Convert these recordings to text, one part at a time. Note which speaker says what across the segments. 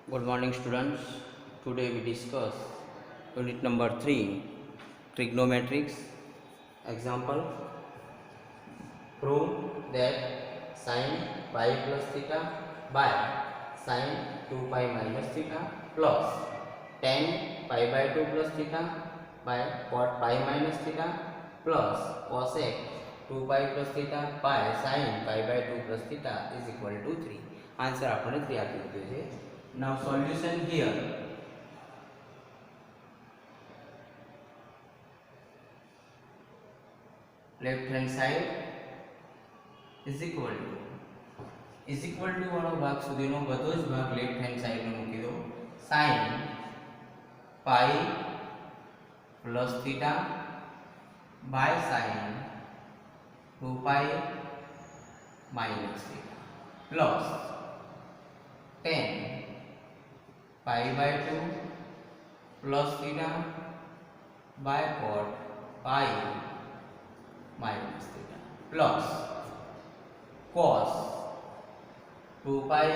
Speaker 1: Good morning, students. Today we discuss unit number 3, trigonometrics. Example: prove that sine pi plus theta by sine 2 pi minus theta plus tan pi by 2 plus theta by cot pi minus theta plus cosec 2 pi plus theta by sine pi by 2 plus theta is equal to 3. Answer આપણે 3 આપી દીધો છે. Now solution here. Left hand side is equal to વાળો ભાગ સુધીનો બધો જ ભાગ લેફ્ટ હેન્ડ સાઈડ નો મૂકી દો. sin pi plus theta by sin 2 pi minus theta plus tan pi by 2 plus theta by cot pi minus theta plus cos 2 pi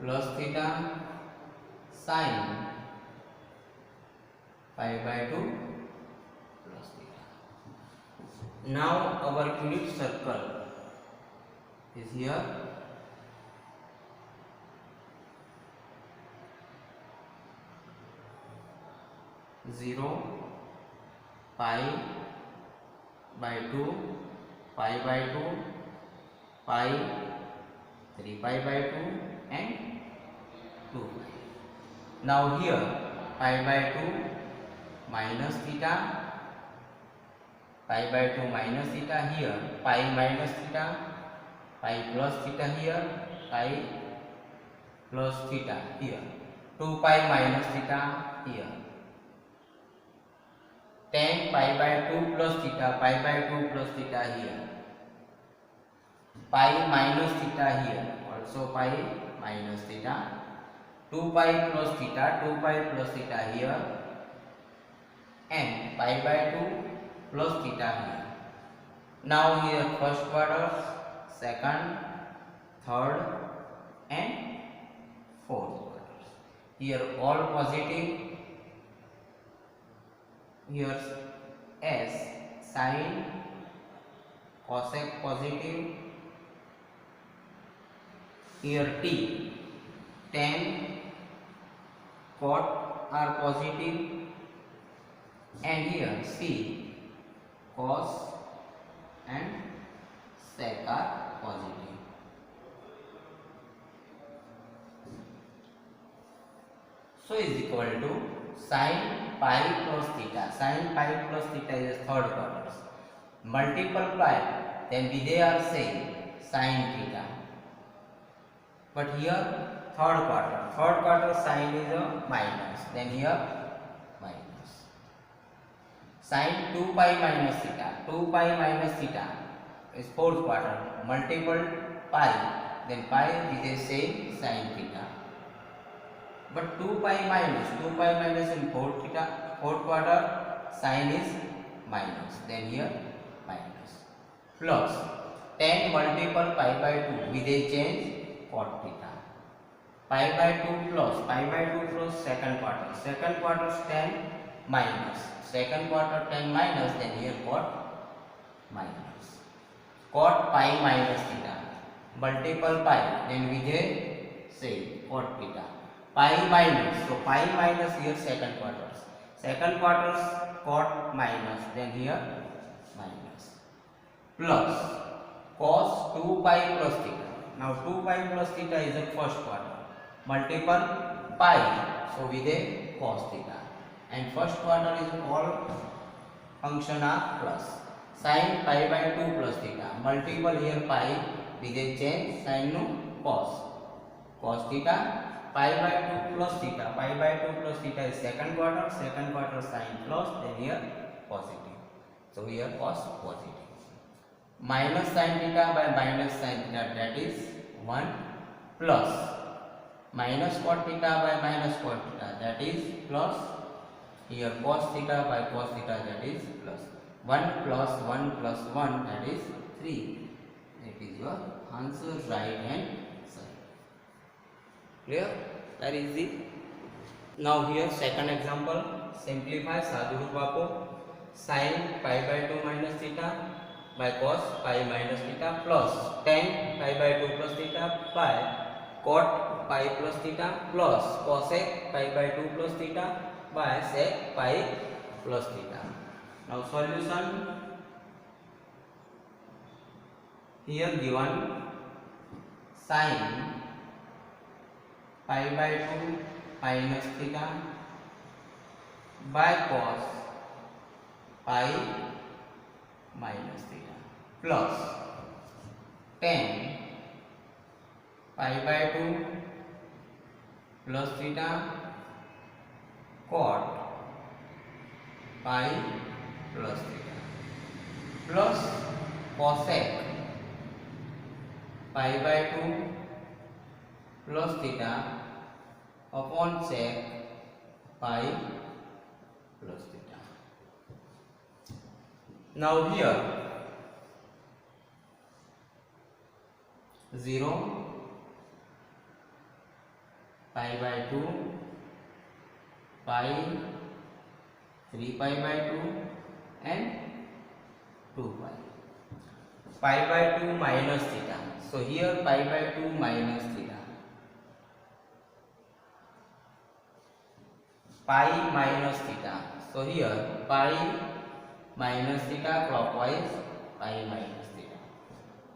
Speaker 1: plus theta sin pi by 2 plus theta. Now our unit circle is here. Zero, pi by 2, pi by 2, pi, 3 pi by 2 and 2 pi. Now here pi by 2 minus theta, pi by 2 minus theta here, pi minus theta, pi plus theta here, pi plus theta here, 2 pi minus theta here, tan pi by 2 plus theta, pi by 2 plus theta here, pi minus theta here, also pi minus theta, 2 pi plus theta, 2 pi plus theta here, and pi by 2 plus theta here. Now here first quarter, second, third and fourth quarters. Here all positive. Here S sine cosec positive. Here T tan cot are positive, and here C cos and sec are positive. So is equal to sin pi plus theta. Sin pi plus theta is third quarter. Multiply, then they are same sin theta. But here third quarter sin is a minus. Then here minus. Sin 2 pi minus theta. 2 pi minus theta is fourth quarter. Multiple pi, then pi is same sin theta. But 2 pi minus in fourth quarter, sin is minus, then here minus, plus tan multiple pi by 2 with a change cot theta, pi by 2 plus second quarter tan minus, then here cot minus, cot pi minus theta, multiple pi, then with a say cot theta, pi minus, so pi minus here second quarters cot minus, then here minus, plus cos 2 pi plus theta. Now 2 pi plus theta is a first quarter, multiple pi, so with a cos theta, and first quarter is all function are plus, sin pi by 2 plus theta, multiple here pi with a change sin no cos theta, pi by 2 plus theta. Pi by 2 plus theta is second quarter sin plus, then here positive. So here cos positive. Minus sin theta by minus sin theta, that is 1, plus minus cot theta by minus cot theta, that is plus, here cos theta by cos theta, that is plus. 1 plus 1 plus 1, that is 3. That is your answer, right hand side. Clear? Very easy. Now here second example, simplify सादुरूप आपो sin pi by 2 minus theta by cos pi minus theta plus tan pi by 2 plus theta by cot pi plus theta plus cosec pi by 2 plus theta by sec pi plus theta. Now solution, here given sin pi by 2 minus theta by cos pi minus theta plus tan pi by 2 plus theta cot pi plus theta plus cosec pi by 2 plus theta upon sec pi plus theta. Now here 0 pi by 2 pi 3 pi by 2 and 2 pi. Pi by 2 minus theta. So here pi by 2 minus theta. Pi minus theta. So here pi minus theta clockwise, pi minus theta.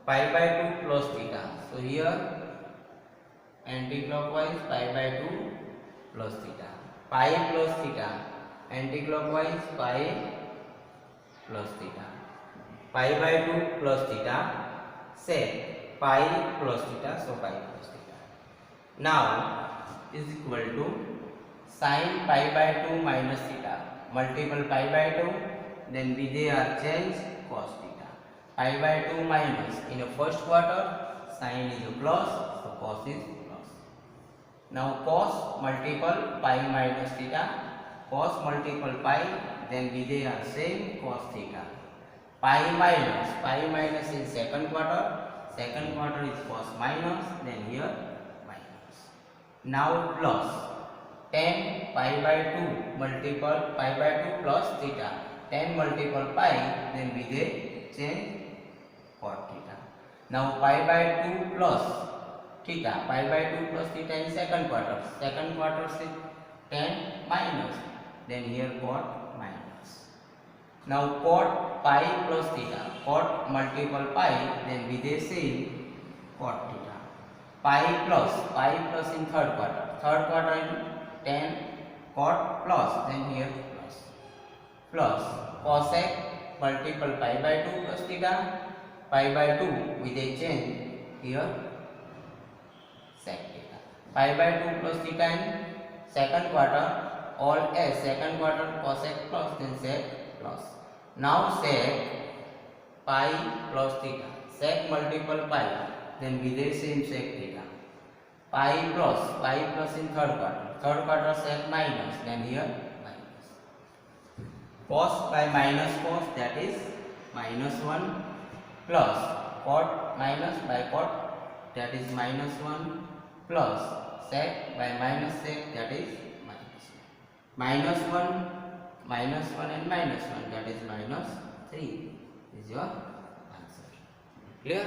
Speaker 1: Pi by 2 plus theta. So here anti-clockwise, pi by 2 plus theta. Pi plus theta, anti-clockwise, pi plus theta. Pi by 2 plus theta, sec pi plus theta, so pi plus theta. Now is equal to sin pi by 2 minus theta, multiple pi by 2, then they are changed cos theta. Pi by 2 minus, in the first quarter sin is a plus, so cos is plus. Now cos multiple pi minus theta, cos multiple pi, then they are same cos theta. Pi minus in second quarter is cos minus, then here minus. Now plus tan pi by 2 multiple pi by 2 plus theta, tan multiple pi, then we get change cot theta. Now pi by 2 plus theta, pi by 2 plus theta in second quarter is tan minus, then here cot minus. Now cot pi plus theta, cot multiple pi, then we get same cot theta. Pi plus in third quarter in tan cot plus, then here plus cosec multiple pi by 2 plus theta, pi by 2 with a change here sec theta. Pi by 2 plus theta in second quarter, all as second quarter cosec plus, then sec plus. Now sec pi plus theta, sec multiple pi, then we get same sec theta. Pi plus in third quarter sec minus, then here minus. Cos by minus cos, that is minus 1, plus cot minus by cot, that is minus 1, plus sec by minus sec, that is minus 1 and minus 1, that is minus 3 is your answer. Clear?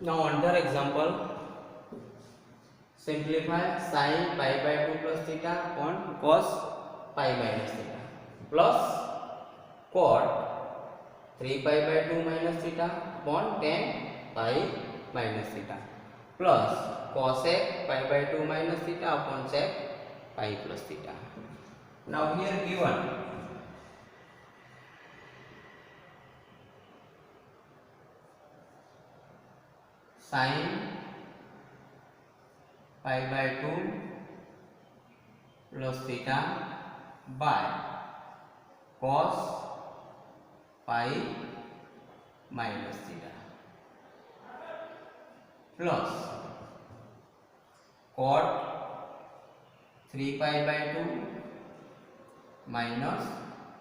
Speaker 1: Now another example, simplify sin pi by 2 plus theta upon cos pi minus theta plus cot 3 pi by 2 minus theta upon tan pi minus theta plus cosec pi by 2 minus theta upon sec pi plus theta. Now here given sin pi by 2 plus theta by cos pi minus theta plus cot 3 pi by 2 minus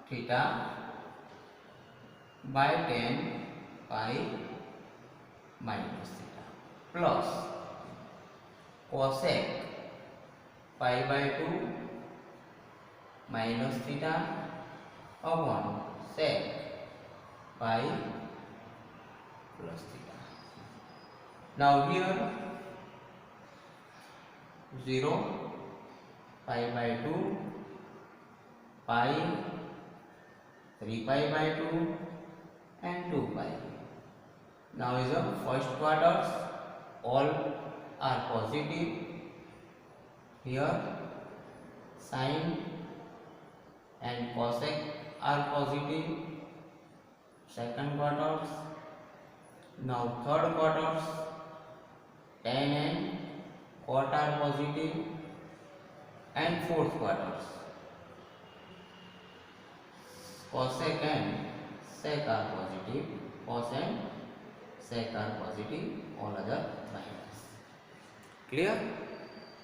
Speaker 1: theta by tan pi minus theta plus cosec pi by 2 minus theta upon sec pi plus theta. Now here 0, pi by 2, pi, 3 pi by 2 and 2 pi. Now is the first quarters, all are positive. Here sine and cosec are positive. Second quarters. Now third quarters, tan and cot are positive, and fourth quarters, cosec and sec are positive. Cos and sec are positive, all other minus. Clear?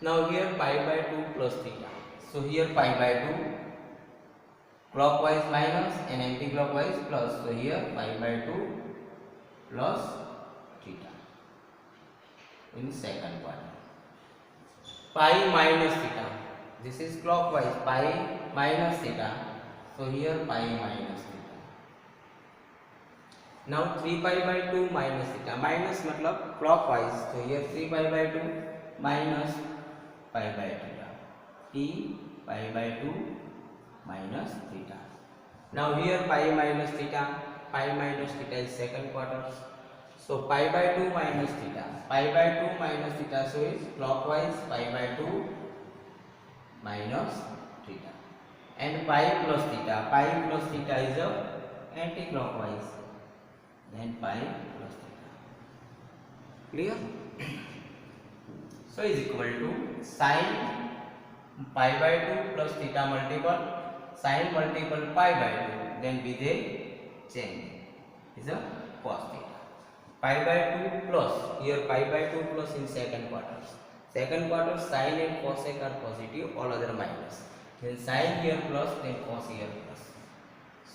Speaker 1: Now here pi by 2 plus theta. So here pi by 2 clockwise minus and anti-clockwise plus. So here pi by 2 plus theta in second quarter. Pi minus theta. This is clockwise, pi minus theta. So here pi minus theta. Now 3 pi by 2 minus theta. Minus मतलब clockwise. So here 3 pi by 2 minus pi by theta. T pi by 2 minus theta. Now here pi minus theta. Pi minus theta is second quarter. So pi by 2 minus theta. Pi by 2 minus theta. So is clockwise, pi by 2 minus theta. And pi plus theta. Pi plus theta is a anti-clockwise. Then pi plus theta. Clear? So is equal to sine pi by 2 plus theta multiple sine multiple pi by 2. Then with a change is a cos theta. Pi by 2 plus, here pi by 2 plus in second quarter. Second quarter sine and cosec are positive, all other minus. Then sine here plus, then cos here plus.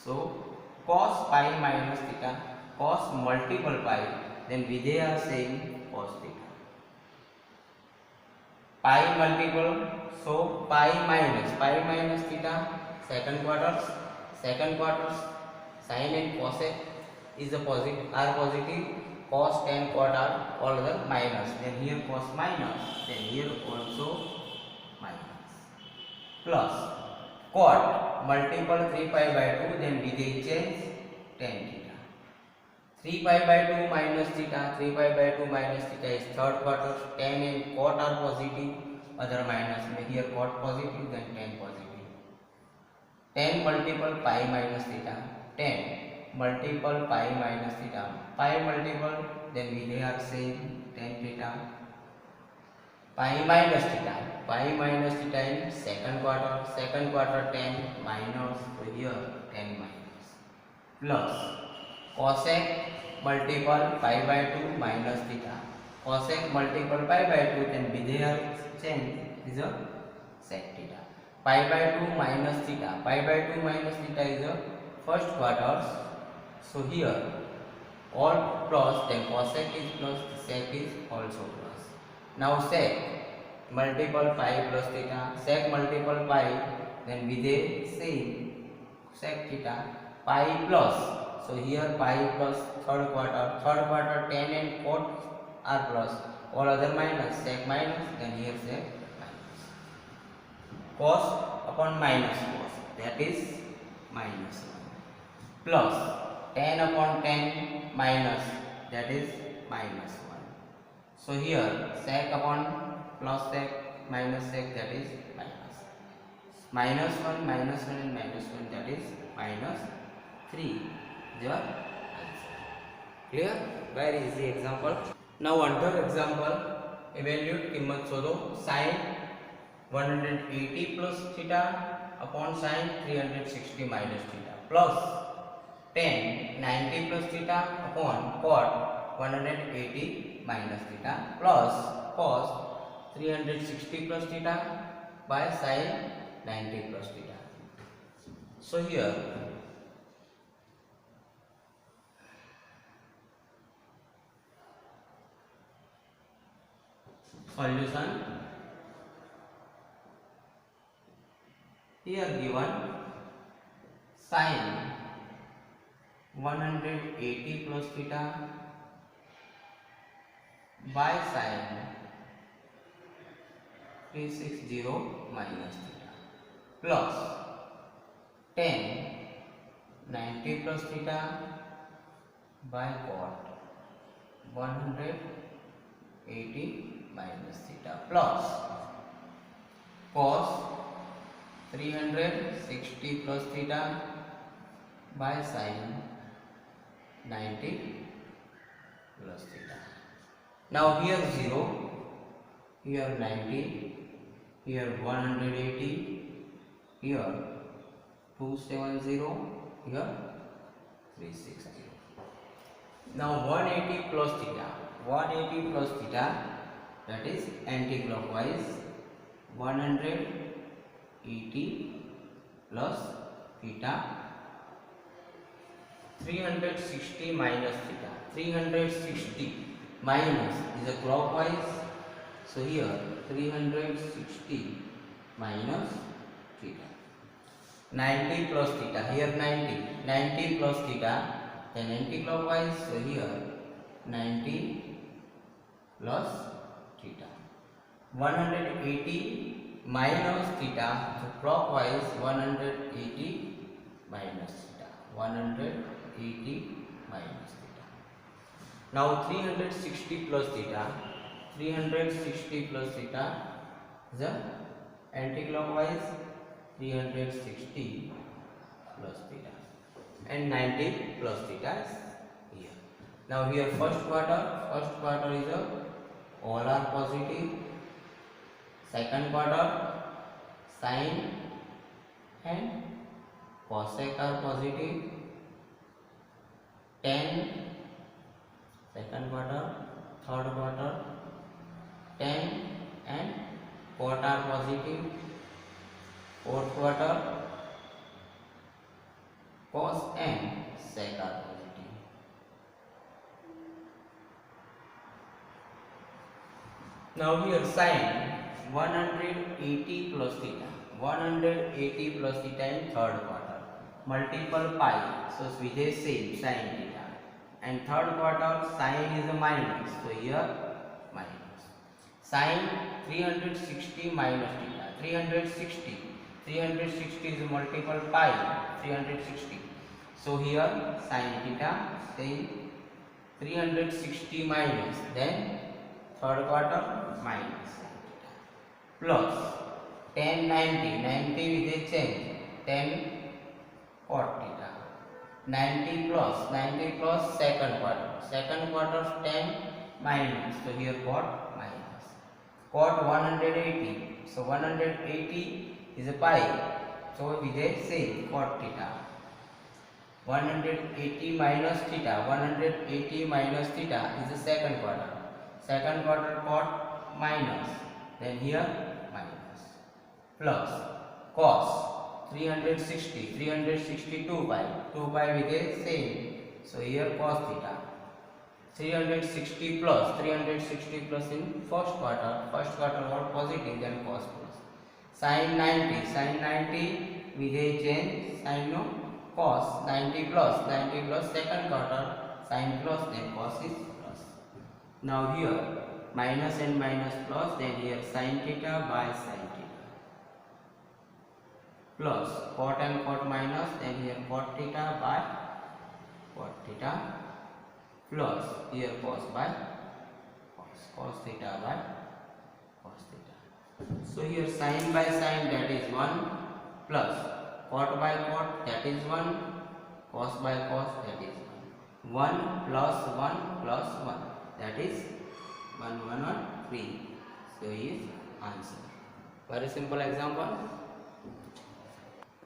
Speaker 1: So cos pi minus theta, cos multiple pi, then we they are saying cos theta. Pi multiple, so pi minus theta, second quarters, sine and cosec is a positive, are positive, cos tan cot are all the minus. Then here cos minus, then here also minus. Plus cot multiple 3 pi by 2, then we they change tan theta. 3 pi by 2 minus theta, 3 pi by 2 minus theta is third quarter. Tan and cot are positive, other minus. Here cot positive, then tan positive. Tan multiple pi minus theta, tan multiple pi minus theta, pi multiple, then we are saying tan theta. Pi minus theta in second quarter tan minus, so here tan minus. Plus cosec multiple pi by 2 minus theta, cosec multiple pi by 2, then we are change is a sec theta. Pi by 2 minus theta, pi by 2 minus theta is a first quarters. So here all plus, then cosec is plus, sec is also plus. Now sec multiple pi plus theta, sec multiple pi, then we they say sec theta, pi plus. So here pi plus third quarter tan and cot are plus, all other minus, sec minus, then here sec minus. Cos upon minus cos, that is minus 1, plus tan upon tan minus, that is minus 1. So here sec upon plus sec minus sec, that is minus. Minus 1 and minus 1, that is minus 3. Your answer. Clear? Very easy example. Now another example, evaluate किम्मत शोधो sin 180 plus theta upon sin 360 minus theta plus tan 90 plus theta upon cot 180 minus theta plus cos 360 plus theta by sin 90 plus theta. So here solution. Here given sin 180 plus theta by sin 360 minus theta plus tan 90 plus theta by cot 180 minus theta plus cos 360 plus theta by sin 90 plus theta. Now here 0, here 90, here 180, here 270, here 360. Now 180 plus theta, 180 plus theta, that is anti-clockwise, 180 plus theta, 360 minus theta, 360 minus is a clockwise, so here 360 minus theta, 90 plus theta, here 90, 90 plus theta, then anti-clockwise, so here 90 plus theta, 180 minus theta, so clockwise 180 minus theta, 180 minus theta. Now 360 plus theta, 360 plus theta is the anti-clockwise, 360 plus theta, and 90 plus theta is here. Now here first quarter is a all are positive, second quarter sine and cosec are positive, tan second quarter, third quarter tan and cot are positive, fourth quarter cos and sec are positive. Now here sin 180 plus theta, 180 plus theta in third quarter, multiple pi, so Vijay same sin theta, and third quarter sin is a minus, so here minus. Sin 360 minus theta, 360 is a multiple pi, 360, so here sin theta, then 360 minus, then third quarter minus sin theta, plus tan 90 with a change, tan cot theta, 90 plus second quarter tan minus, so here cot minus, cot 180, so 180 is a pi, so with a same cot theta, 180 minus theta, 180 minus theta is the second quarter cot minus, then here minus, plus cos 360 2 pi with a same, so here cos theta, 360 plus in first quarter what positive, then cos plus, sin 90 with a change, sin no cos 90 plus second quarter sin plus, then cos is plus. Now here minus and minus plus, then here sin theta by sin theta, plus cot and cot minus, then here cot theta by cot theta, plus here cos by cos theta by cos theta. So here sin by sin, that is 1, plus cot by cot, that is 1, cos by cos, that is 1 plus 1 plus 1, that is 1 3. So here is answer. Very simple example.